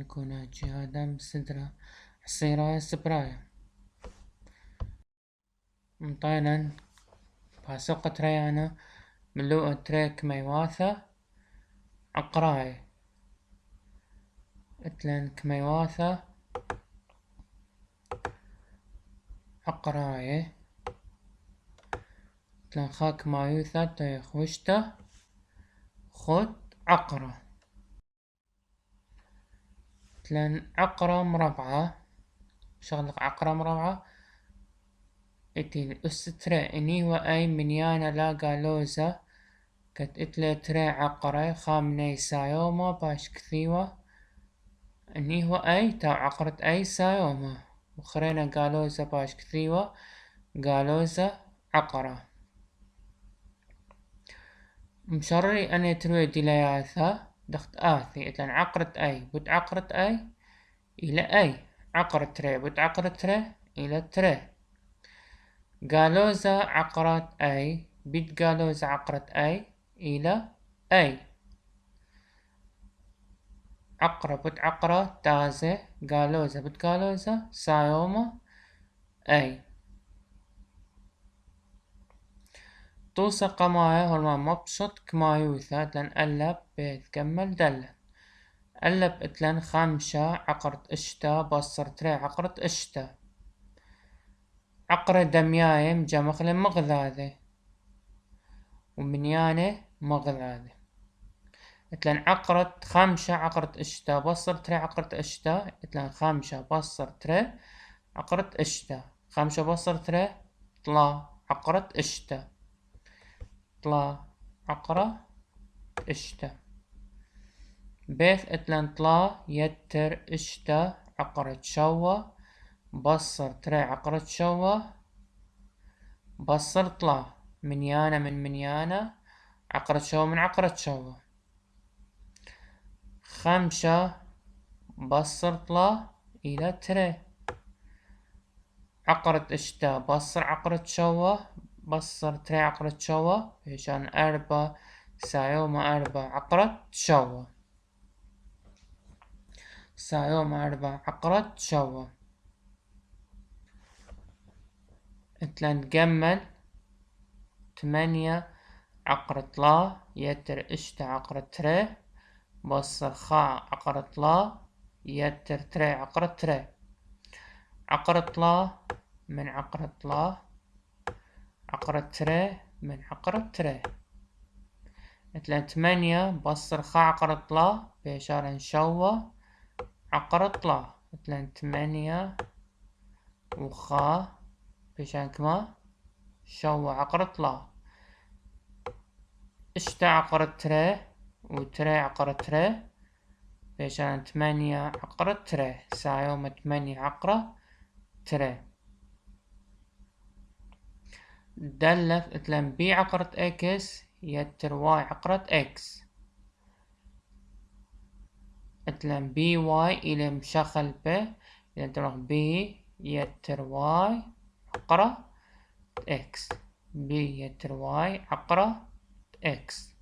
يكون جهادا سدرة عصيرة سبراية مطينا باسوقة ريانة ملوءة تريك ميواثة عقراي اتلن كميواثة عقراي اتلن خاك مايوثة تيخ وشته خد عقرة اتلن عقرة مربعة شغلق عقرة مربعة اتي استري اني واي منيانا لاقا لوزة كت اتلي تري عقرة خامني سايوما باش كثيوة اني هو اي تا عقرة اي سايوما وخرينا قالوزة باش كثيوة قالوزة عقرة مشري اني تروي ديلياثا دخت اثي اتلن عقرة اي بوت عقرة اي الى اي عقرة تري بوت عقرة تري الى تري قالوزة عقرة اي بيت قالوزة عقرة اي الى اي عقرة بوت عقرة تازة قالوزة بوت قالوزة سايوما اي توصى قمايا هرما مبسط كمايوثا اتلن ألب بيت كمل دلن ألب اتلن خامشة عقرة اشتا بصر تري عقرة اشتا عقرة دميايم جمخل مغذاذة ومنيانة مغذاذة اتلن عقرة خامشة عقرة اشتا بصر تري عقرة اشتا اتلن خامشة بصر تري عقرة اشتا خامشة بصر تري طلا عقرة اشتا طلا عقرة اشتا بيث اتلن طلا يتر اشتا عقرة شوة بصر تري عقرة شوة بصر طلا منيانة من منيانة عقرة شوة من عقرة شوة خمسة بصر طلا إلى تري عقرة اشتا بصر عقرة شوة بصر تري عقرة شوة عشان أربعة سايوما أربعة عقرة شوة سايوما أربعة عقرة شوة اتلن تجمل ثمانية عقرة طلا يتر اشتا عقرة تري بصر خاء عقرة طلا يتر تري عقرة تري عقرة طلا من عقرة طلا عقرة تري من عقرة تري اتلن ثمانية بصر خاء عقرة طلا بإشارة نشوة عقرة طلا اتلن ثمانية وخاء بإشارة كما شوة عقرة طلا اشتا عقرة تري وتري عقرة تري بإشارة ثمانية عقرة تري سايومة ثمانية عقرة تري دلت اتلن بي عقرة اكس يتر واي عقرة اكس اتلن بي واي الى مشخل ب يتر بي يتر واي عقرة اكس بي يتر واي عقرة اكس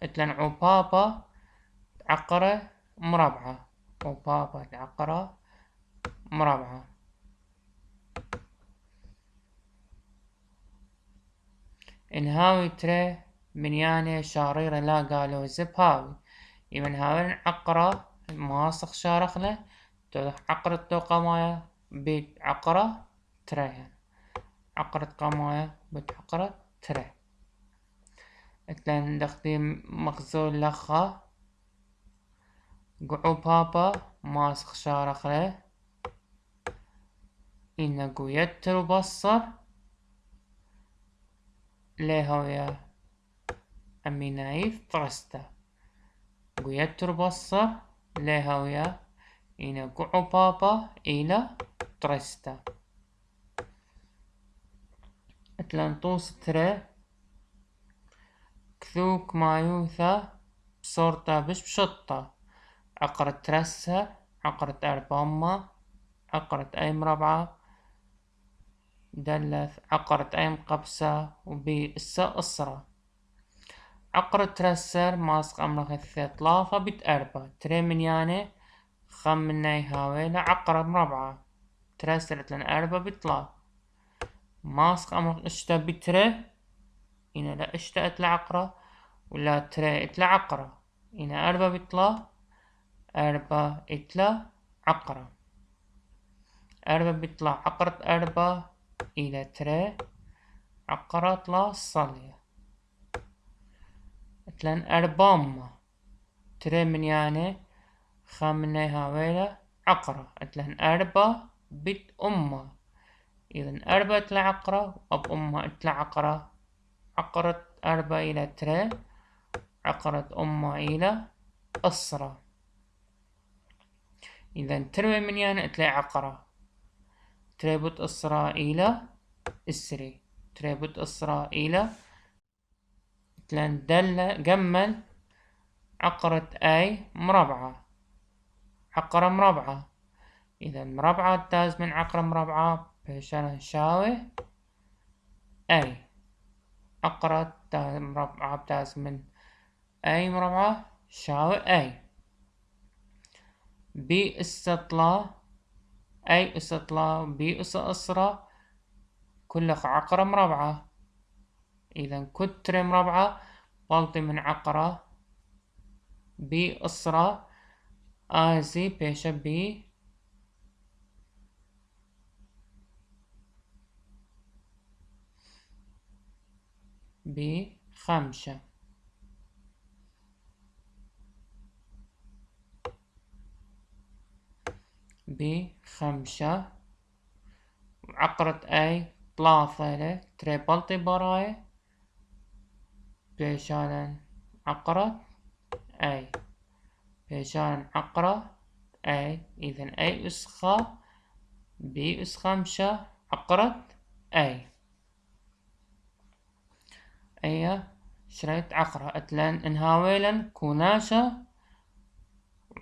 اتلن عبابة عقرة مربعة عبابة عقرة مربعة انهاوي تري منيانة شاريرة لا قالوا زب هاوي يمن هاوي عقرة ماسخ شارخلة عقرة تو قماية بيت عقرة تري عقرة قماية بيت عقرة تري اتلن دخدي مخزول لخا قعو بابا ماسخ شارخلة إنقو يتر بصر ليهويا أمي نايف طرستا قيتر بصر ليهويا إنا قعو بابا إلى طرستا اتلانطوس تري كثوك مايوثا بصورتا بش بشطة عقرة ترسة عقرة أربامة عقرة أي مربعة دلث عقرة أي مقبسة وبي إسا أسرة. عقرة ترسر ماسق أمرخ الثلاثة بيت أربعة تري من يعني خم مني هاويلة عقرة مربعة ترسرت لن أربعة بيطلع ماسق أمرخ اشتا بتري إنا لا اشتا اتلا عقرة ولا تري اتلا عقرة إنا أربعة بيطلع أربعة اتلا عقرة أربعة بيطلع عقرة أربعة إلى تري عقرة طلع صلية اتلان أربعة تري من يعني خامني هاويلة عقرة اتلان أربعة بيت أمة إذن أربعة اتلا عقرة وأب أمة اتلا عقرة عقرة أربعة إلى تري عقرة أمة إلى أسرة. إذن تروي من يعني اتلا عقرة تريبت أسرة إلى إسري تريبت أسرة إلى اتلان دل جمل عقرة أي مربعة عقرة مربعة. إذا مربعة تاز من عقرة مربعة بيشان نشاوي أي عقرة مربعة تاز من أي مربعة شاوي أي بي استطلا أي استطلا بي أسرة كلها عقرة مربعة. إذا كتر مربعة بلطي من عقرة بي أسرة آزي بيشا بخمسة بخمسة عقرة أي ثلاثة تري بلطي براي بيشان عقرة أي بيشان عقرة أي إذن أي أسخة بي أس خمسة عقرة أي أي شريت عقرة أتلان إنهاويلا كوناشا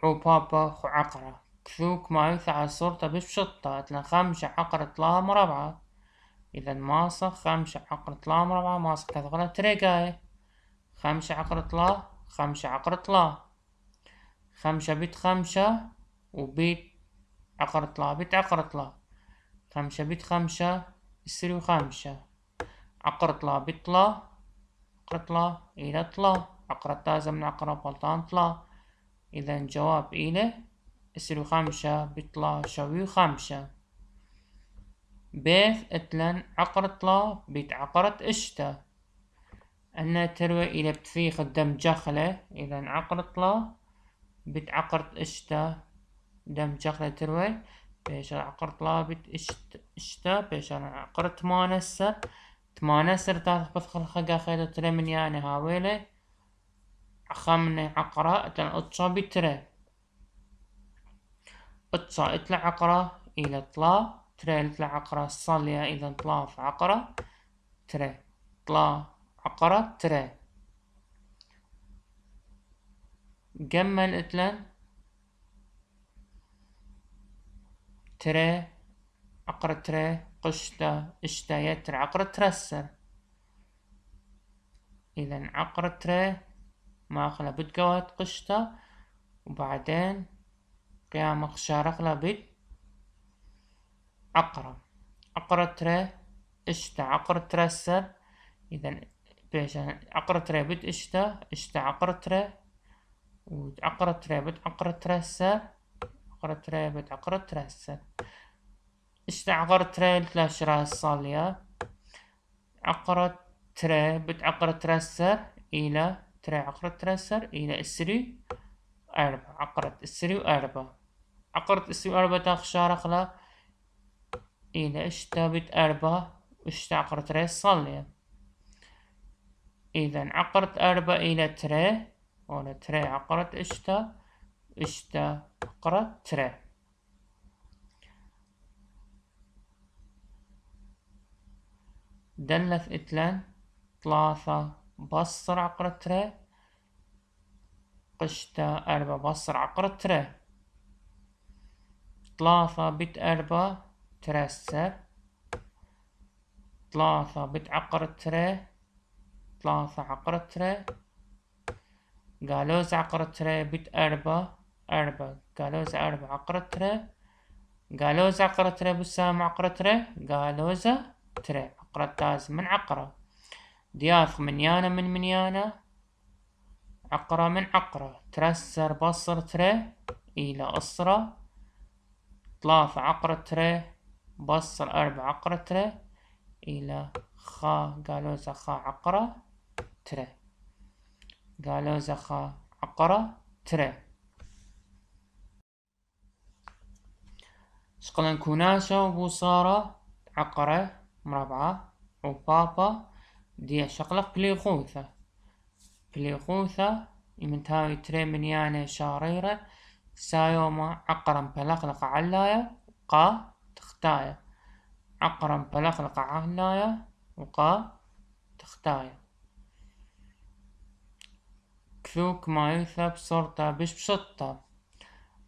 عبابا خو عقرة كثوك ما يثع صورته بشطة أتلان خمسة عقرة لا مربعة. إذا ماسة خمسة عقرة لا مربعة ماسة كثغرة تريقاي خمسة عقرة لا خمسة عقرة لا خمسة بيت خمسة وبيت عقرة لا بيت عقرة لا خمسة بيت خمسة يصير وخمسة عقرة لا بيت لا عقرة لا إلى طلا عقرة تازة من عقرة بلطان طلا. إذا جواب إلى يصير خمسة بيطلع شوي خمسة. بيث اتلن عقرة لا بيت عقرة اشتا أنا تروي إلى بتفيخ الدم جخلة. إذا عقرة لا بيت عقرة اشتا دم جخلة تروي بيش عقرة لا بيت اشتا بيش عقرة تمانسر تمانسر تاث بثخل خقا خيدة تري من يعني هاويلة خمني عقرة اتلن اتصا بتري اتصا اتلا عقرة إلى طلا تري اتلا عقرة صالية إذا طلا في عقرة تري طلا عقرة تري جمل اتلن تري عقرة تري قشتا اشتا يتر عقرة ترسر. إذا عقرة تري ماخلة بتقوات قشتا وبعدين قيام خشارخلة بت عقرة عقرة تري اشتا عقرة ترسر. إذا بيش عقرة تري بت اشتا اشتا عقرة تري وعقرة تري بت عقرة ترسر عقرة تري بت عقرة ترسر اشتا عقرة تري لا شراء الصالية عقرة تري بت عقرة ترسر إلى تري عقرة ترسر إلى السري أربعة عقرة السري وأربعة عقرة السري وأربعة تاخشار أخلا إلى اشتا بت أربعة اشتا عقرة تري صالية. إذا عقرة أربعة إلى تري ولا تري عقرة اشتا اشتا عقرة تري. دلث اتلان ثلاثة بصر عقرة تري قشتا أربعة بصر عقرة تري ثلاثة بت أربعة ترسر ثلاثة بتعقرت تري، ثلاثة عقرت تري، قالوزة عقرت تري بت أربعة، أربعة قالوزة أربعة عقرت تري، قالوزة عقرت تري بسام عقرت تري، قالوزة تري عقرت تاز من عقرة، دياث منيانة من منيانة، عقرة من عقرة، ترسر بصر تري إلى أسرة، ثلاثة عقرة تري بصر أربعة عقرة تري إلى خا قالوزة خا عقرة تري، قالوزة خا عقرة تري. شقلن كوناشة وبوصارة عقرة مربعة وبابا دي شقلق بليغوثة، بليغوثة يمنتهاوي تري منيانة شاريرة سايوما عقرا بلقلق علاية قا تختاية، عقرا بلقلق علاية وقا تختاية، كثوك ما يثب صورتا بش بشطة،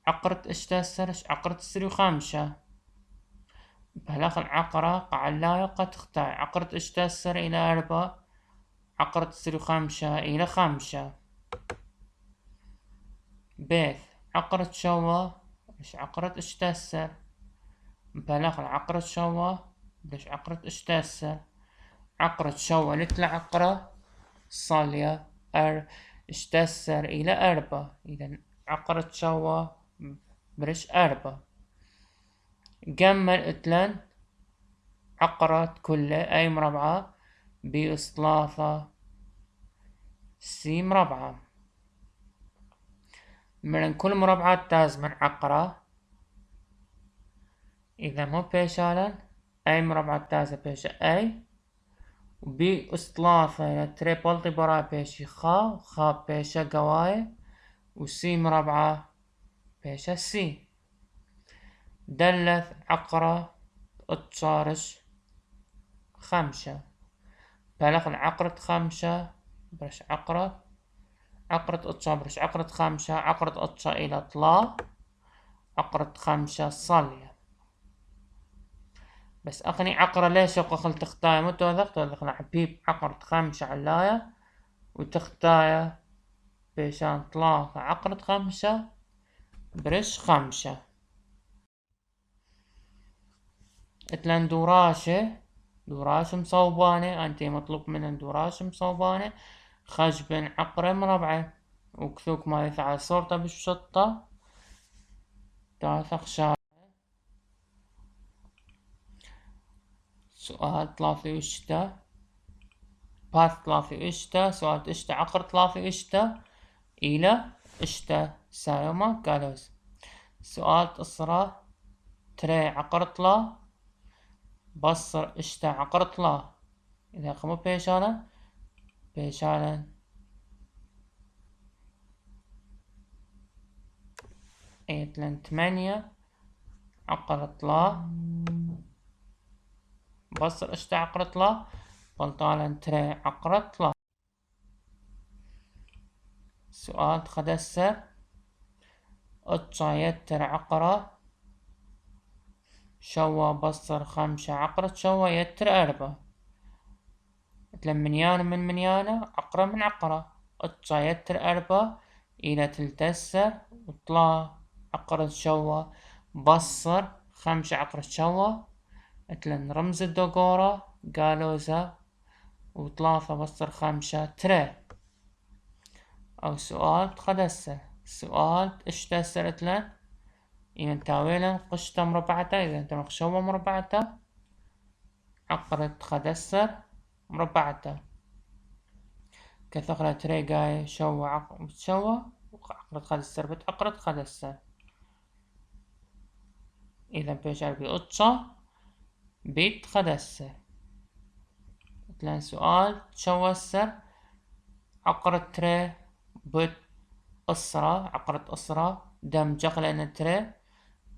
عقرت اشتسرش عقرت سري خامشة، بلقل عقرة قعلاية قا تختاية، عقرت اشتسر إلى أربعة، عقرت سري خامشة إلى خامشة، بيث عقرت شوا مش عقرت اشتسر، بلغ عقرت شوا بش عقرت اشتسر، عقرت شوا لتلا عقرة صالية اشتسر إلى أربعة، إذا عقرت شوا برش أربعة، جمل اتلن عقرت كلها أي مربعة بإصلاثة سي مربعة، من كل مربعات تاز من عقرة، إذا مو بيشالا أي مربعات تازة بيشا أي، وبي أصلاثة تريبلتي برا بيشي خا بيشا قواي، وسي مربعة بيشا سي، دلث عقرة اتشارش خمشة، بلغن عقرة خمشة برش عقرة، عقرة اتشا برش عقرة خمشة، عقرة اتشا إلى طلا، عقرة خمشة صالية، بس أقني عقرة ليش أقل تختاية متوثق توثقنا حبيب عقرة خمسة علاية وتختاية بيشان ثلاثة عقرة خمسة برش خمسة، اتلان دوراشة مصوبانة انتي مطلوب من دوراشة مصوبانة خشبن عقرة مربعة، وكثوك ما يثعى صورته بالشطة تاثق شارع. سؤال ثلاثة وشتا باث ثلاثة اشتا، سؤال اشتا عقر ثلاثة اشتا إلى اشتا سايوما قالوز، سؤال إصرا تري عقر طلا بصر اشتا عقر طلا، إذا قموا بيشالا ايتلن ثمانية عقر طلا بصر اشتا عقر طلا بلطالن تري عقر طلا. سؤال خدسر اتشا يتر عقرة شوا بصر خمسة عقرة شوا يتر أربعة، مثل منيانة من منيانة عقرة من عقرة، اتشا يتر أربعة إلى تلتسر وطلا عقرة شوا بصر خمسة عقرة شوا، مثل رمز الدقورة قالوزة وثلاثة بصر خمسة تري. أو سؤال خدسر سؤال اشتسر اتلن إذا تاويلا قشطة مربعتا، إذا انت مخشوة مربعتا عقرت خدسر مربعتا، كثقلة تريقاي شوة عقرت خدسر بتعقرت خدسر، إذا بيش عربي اتشا بيت خدسر. مثلا سؤال تشوسر عقرت تري بت أسرة عقرت أسرة دم جقلة إن تري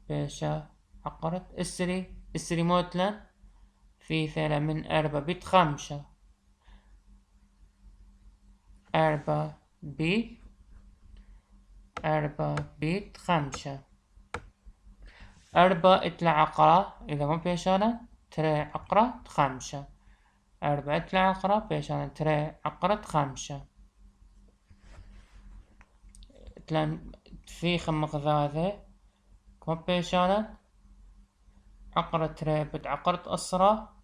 بيشا عقرت السري موتلن في ثلا من أربعة بيت خمسة، أربعة بيت خمسة، أربعة إتلا عقرة إذا ما بيشانا تري عقرة خمسة، 4 تلا عقرة بيشان تري عقرة 5 تلان في خمق ذاذة كم بيشان عقرة تري بتعقرة أسرة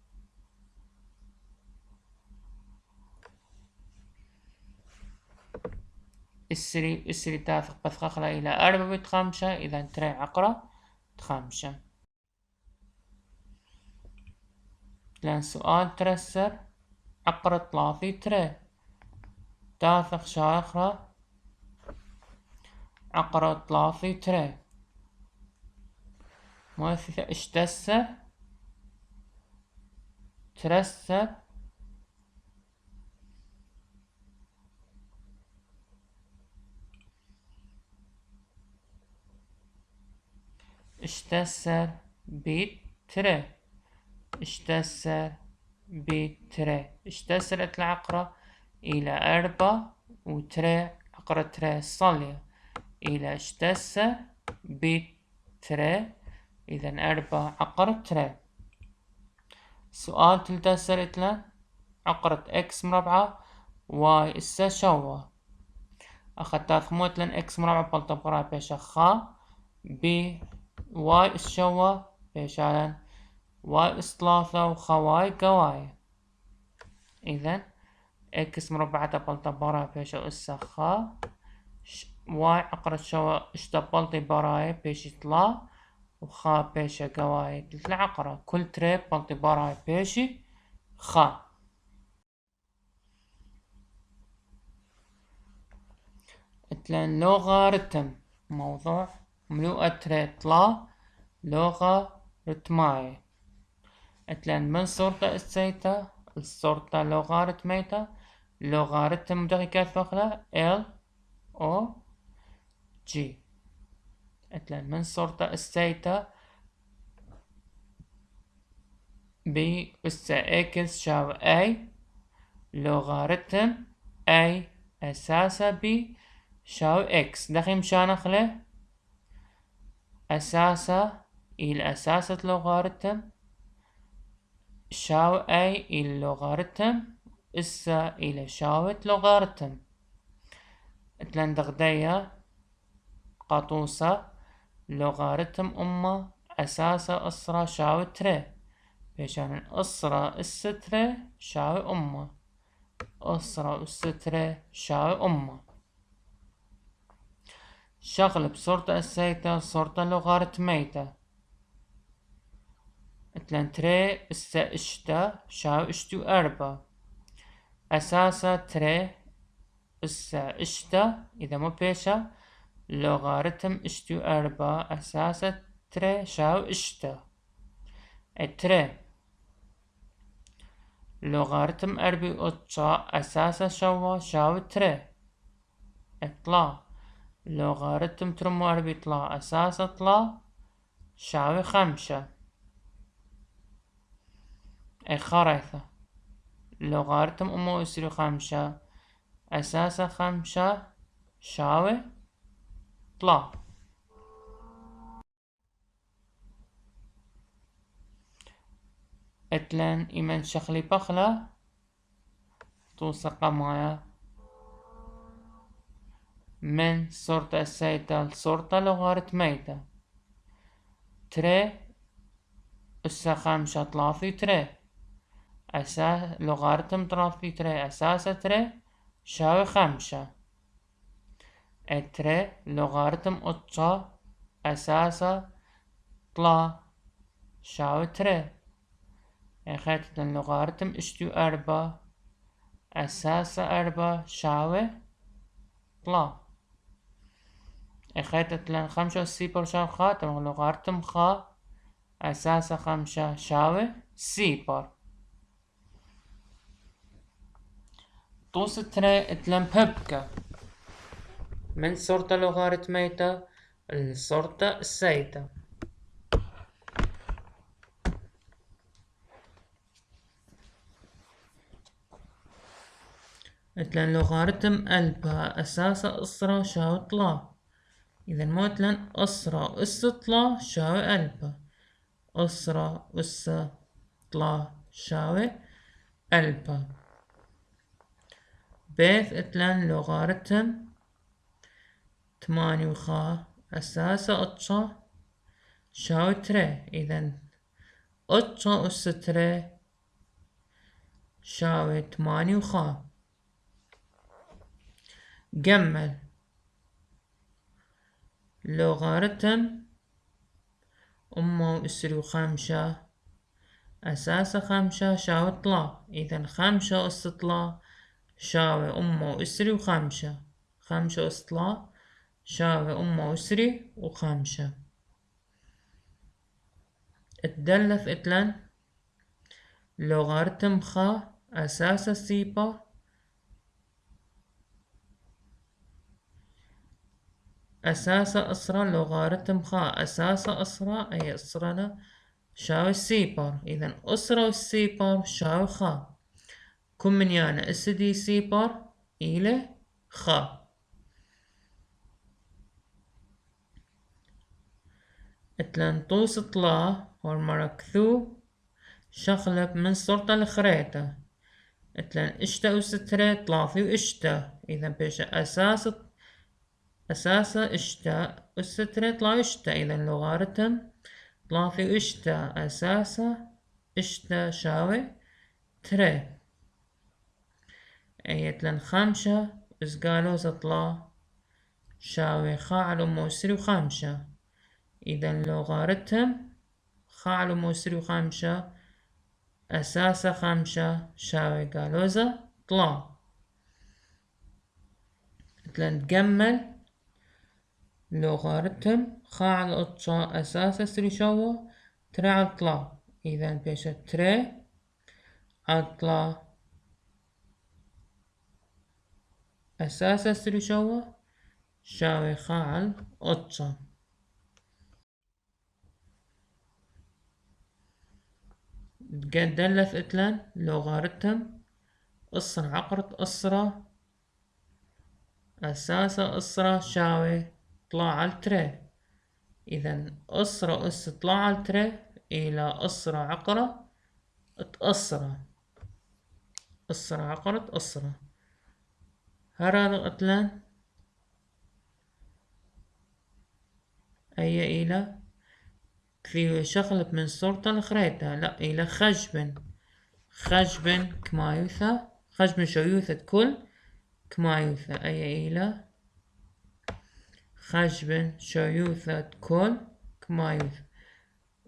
السري تاثق بثقخلة إلى 4 بيت 5 إذا تري عقرة 5 لأن سؤال ترسر عقرة 3 تري تاثق شاخرة عقرة 3 تري مؤثثة اشتسر ترسر اشتسر بيت تري اشتسر بيت تري اشتسرت العقرة إلى 4 وتري عقرة تري صلية إلى اشتسر بيت تري إذا 4 عقرة تري سؤال تلتسرت له عقرة اكس مربعة واي اسا شوا أخذت خموت لن اكس مربعة بلطة بقرا بيشا خا بي واي اس شوا بيشا واي اس 3 وخا واي قواي إذن اكس مربعة بلطة برا بيشا اسا خا واي عقرة شوا اشتبلطي براي بيش يطلع وخا بيشا قواي تلت عقرة كل تريب بلطي براي بيشي خا اتلان لوغاريتم موضوع ملوءة تري طلا لوغاريتماي اتلان من صورة السيتا الصورة لوغاريتميتا لوغاريتم دقيقة فقلة ال او جي اتلان من صورة السيتا بي اس اكس شاو اي لوغاريتم اي اساسا بي شاو اكس دخي مشان اخله اساسا الى اساسة لوغاريتم شاو اي الى لوغاريتم اسا الى شاوت لوغاريتم اتلان دغدية قاطوسة لوغاريتم اما اساسا اسرة شاو تري بيشان اسرة اس تري شاو اما اسرة اس تري شاو اما شغل بصورة السيتا صورة لوغاريتميتا اتلان تري اسا اشتا شاو اشتو 4 اساسا تري اسا اشتا اذا مو بيشا لوغاريتم اشتو 4 اساسا تري شاو اشتا التري لوغاريتم 4 اتشا اساسا شوا شاو تري اطلع لوغاريتم ترمو 4 طلع اساسا طلع شاوي 5 اي خريطة لوغاريتم امو يصير 5 اساسا 5 شاوي طلع اتلان ايمن شخلي بخلة توثق معايا من صورة السيتا لصورة لوغاريتميتا تري اسا 5 3 تري اساس لوغاريتم 3 تري اساسا تري شاوي 5 التري لوغاريتم اتشا اساسا طلع شاوي تري اخذت اللوغاريتم اشتو 4 اساسا 4 شاوي طلع اخذت لان 5 سيبر شاو خاتم لوغاريتم خا اساسا 5 شاوي سيبر طوس تري اتلم ببكة من صورة لوغاريتميتا لصورة السيتا اتلان لوغاريتم البا اساسا اسرة شاو طلا اذا مو اتلان اسرة اس طلا شاوي البا اسرة اس طلا شاوي ألبا. بيث اتلن لوغاريتم 8 وخا أساسا أتشا شاوي تري. إذن أتشا أس تري شاوي 8 وخا. جمل لوغاريتم أمه أسري وخمسة أساسا 5 شاوي طلا. إذن 5 أس طلا شاوي أمه أسري وخمسة. 5 أس طلا شاوي أمه أسري وخمسة. اتدلف اتلن لوغاريتم خا أساسا سيبا أساسا أسرى لوغاريتم خا أساسا أسرى أي أسرى شاوي سيبر. إذن أسرى والسيبر شاوي خا. كم من يانا اسدي سيبر إلى خا. اتلن طوس طلا والمركثو شخلب من صرطة الخريطة. اتلن اشتا وستري طلاثي واشتا. إذن بيش أساسا اشتا والستري طلا اشتا. إذن لوغاريتم طلاثي واشتا أساسا اشتا شاوي تري. أيتلن 5 إزقالوزة طلا شاوي خا على موسري وخمسة. إذن لوغاريتم خا على موسري وخمسة أساسا 5 شاوي قالوزة طلا. اتلن تجمل لوغاريتم خا على أتشا أساسا سري شاوة تري على طلا. إذن بيشة تري على طلا أساسا سري شاوة شاوي خا على أتشا. دلف اتلن لوغاريتم أسرة عقرة أسرة أساسا أسرة شاوي طلع على التري. إذن أسرة أس طلع على التري إلى أسرة عقرة اتأسرة. أسرة عقرة أسرة. هرا اتلن أي إلى كثير شغلت من صورة الخريطة. لا إلى خجبن كمايوثا. خجبن شويوثة كل كمايوثا. أي إلى خجبن شويوثة كل كمايوثا.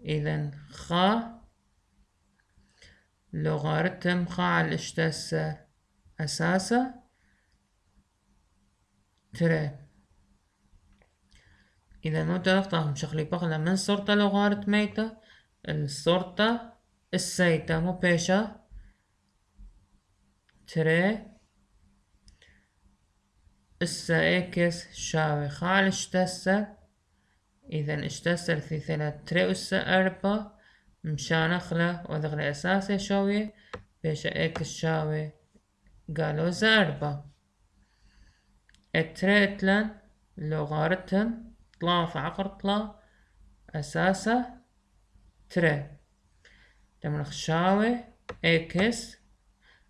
إذن خا لوغاريتم خا على اشتاسة أساسا تري. إذا مو تلقطهم شغلي بغلا من صورة لوغاريتميتا الصورة السيتا مو بيشا تري السا اكس شاوي خا على اشتاسة. إذا اشتاسة في 3 تري أسا 4 مشان أخلا وذغلي أساسي شاوي بيشا اكس شاوي قالوا زا 4. التري اتلن لوغاريتم طلا فعقر طلا أساسا تري. تمرخ شاوي اكس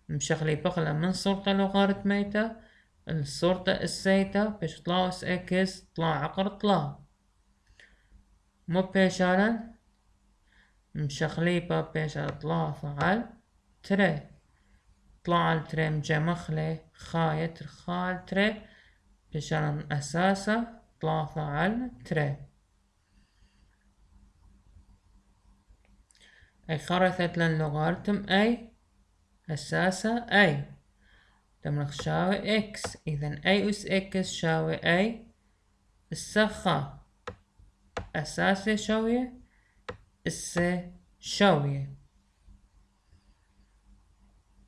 مشغلي بغلا من صورة لوغاريتميتا الصورة السيتا بيش طلا اس اكس طلا عقر طلا. مو بيشالا مشغلي بيشا طلا فعل تري. طلع على تري مجمخلي خايت خال تري بيشالا أساسا طلا فعل تري. أي خرثت لن لوغاريتم أي أساسا أي تمرخ شاوي إكس. إذن أي أس إكس شاوي أي السخا أساسي شاوية السي شاوية.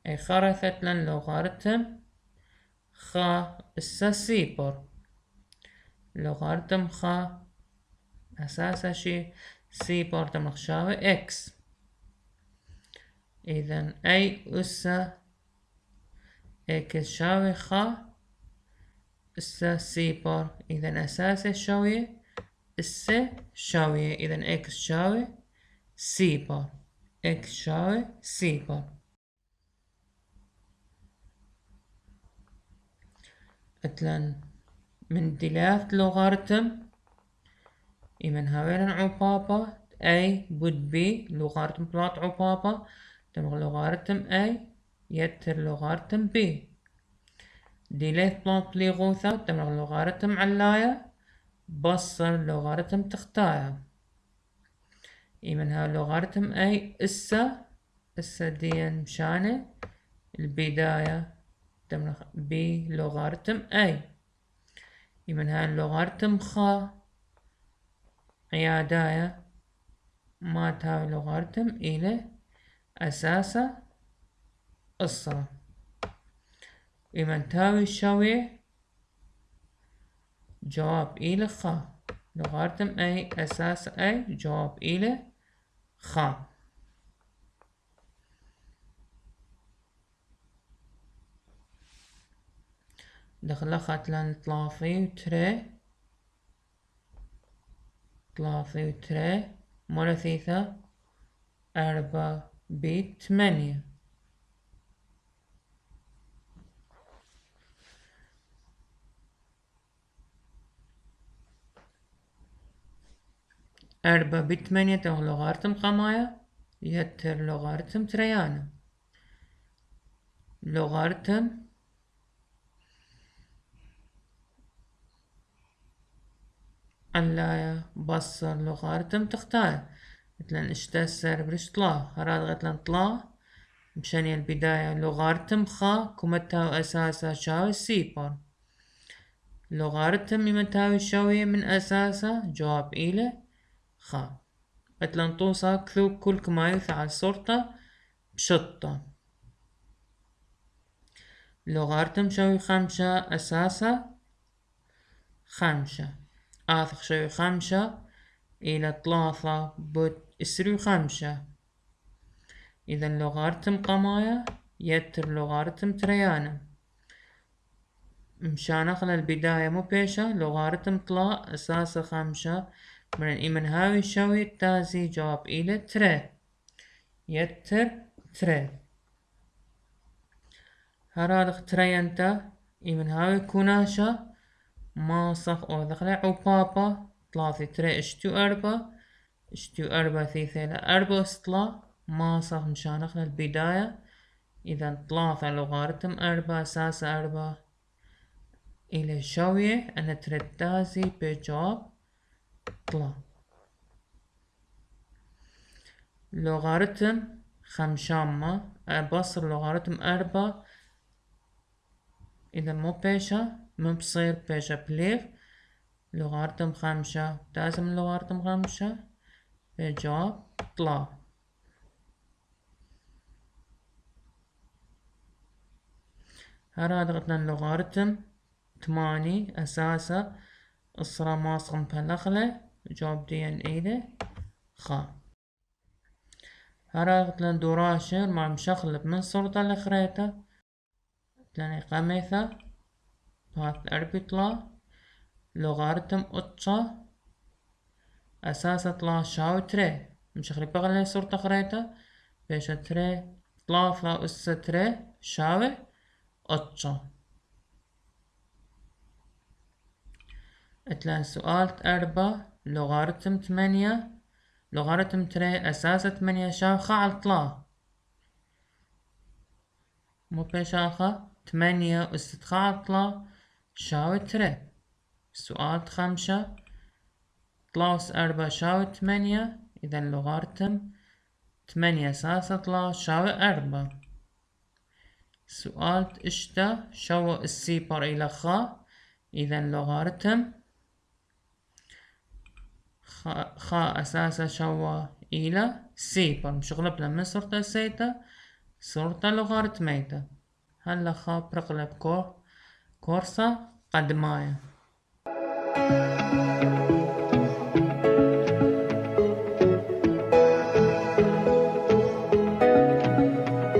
أي خرثت لن لوغاريتم خا السا سيبر. لوغاريتم خا أساسا شي سيبر تمرخ شاوي إكس. إذن أي أسا إكس شاوي خا السا سيبر. إذن أساسي شاوية السا شاوية. إذن إكس شاوي سيبر. إكس شاوي سيبر. مثلا من ثلاث لوغاريتم من هاوين عبابة A بود B لوغاريتم بلات عبابة تم لوغاريتم A يتر لوغاريتم B ديليت بلات بليغوثا تم لوغاريتم علاية بصر لوغاريتم تختايا من ها لوغاريتم A اسا دي مشانه البداية تم B لوغاريتم A من ها اللوغاريتم خا عياداية ما تهاوي لوغاريتم إلى أساسا الصرة إمن تهاوي شوية جواب إلى خا لوغاريتم أي أساس أي جواب إلى خا دخل خاتلان ثلاثي وتري مرثيثة أربعة بيت 8 4 بيت 8 تاخذ لوغاريتم خماية يتر لوغاريتم تريانا لوغاريتم علاية بصر لوغاريتم تختار مثلا اشتسر برش طلا هراد غتلن طلا مشان البداية لوغاريتم خا كومتاو أساسا شاوي سيبر لوغاريتم يمتاوي شوية من أساسا جواب إلى خا مثلا توصا كثو كل كما يفعل صورته بشطة لوغاريتم شوي خمسة أساسا خمسة آثق شوي خمسة إلى ثلاثة بوت إسري خمسة إذا لوغاريتم قماية يتر لوغاريتم تريانا مشان أخلى البداية مو بيشة لوغاريتم طلا أساسا خمسة من إيمن هاوي شوي تازي جواب إلى تري يتر تري هرادخ ترينتا إيمن هاوي كوناشا ماصخ أو دخل عبابة ثلاثة تري اشتو أربعة ثيثة أربعة سطلا ماصخ مشان أخلى البداية إذا ثلاثة لوغاريتم أربعة أساسا أربعة إلى شوية أنا تريد تازي بجواب طلا لوغاريتم خمشامة بصر لوغاريتم أربعة إذا مو بيشة مو بصير بيشة بليغ لوغاريتم خمسة لازم لوغاريتم خمسة بجواب طلا هراد غتنا لوغاريتم 8 أساسا الصرا ماسخم بهالأخلة جواب دي ان إلى خا هراد غتنا دوراشر مع مشخلب من صورة الأخريتا تلاني قميثة بهات الأربطلا لوغاريتم أتشا أساسا طلا شاو تري مشخلب بغلي صورة أخريتا بيشا تري ثلاثة أس تري شاوي أتشا اتلان سؤال أربعة لوغاريتم 8 لوغاريتم تري أساسا 8 شاوخة على طلا مو بيشاخة 8 أس خا على طلا شاوي تري سؤال 5 طلاوس 4 شاوي 8 إذا لوغاريتم 8 أساسا طلا شاوي 4 سؤال اشتا شو السيبر إلى خا إذا لوغاريتم خا أساسا شو إلى سيبر مشغلب لما صرت سيتا صرت لوغاريتميتا هلا خا برقلب كورسا قدمايا